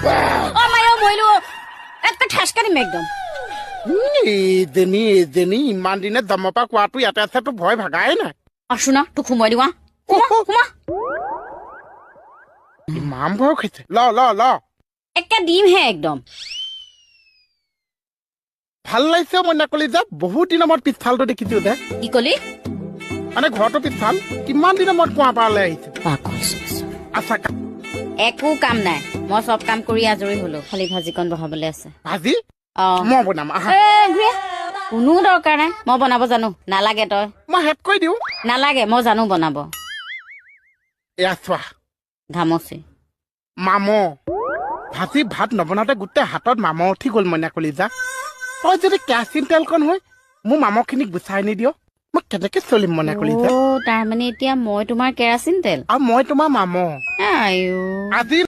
অ মায়ো মইলো একটা ঠাসকা দিম একদম এজনী ইমান দিনে জন্মৰ পৰা কোৱাটো ইয়াতে আছে তো ভয় ভাগাই নাই আছো না তোক সোমাই দিওঁ সোমা ইমান ভয় খাইছে ল একে দিমহে একদম ভাল লাগিছে মইনা কলিজা বহুত দিনৰ মূৰত পিছফালটো দেখিছো যে কি কলি মানে ঘৰটো পিছফাল কিমান দিনৰ মূৰত কুঁৱা পাৰলৈ আহিছে পাগল আচ্ছা একো কাম নাই মই চব কাম কৰি আজৰি হলো খালি ভাজিকণ বহাবলৈ আছে ভাজি অ মই বনাম আহা কোনো দৰকাৰ নাই মই বনাব জানো নালাগে তই মই হেড কৰি দিওঁ নালাগে মই জানো বনাব এয়া চোৱা ঘামচি মাম ভাজি ভাত নবনাওঁতে গোটেই হাতত মাম উঠি গ'ল মইনা কলিজা তই যদি কেৰাচিন তেলকণ হৈ মোৰ মামখিনিক গুচাই নিদিয় মই কেনেকে চলিম মইনা কলিজা তাৰমানে এতিয়া মই তোমাৰ কেৰাচিন তেল আৰু মই তোমাৰ মাম আইও আজি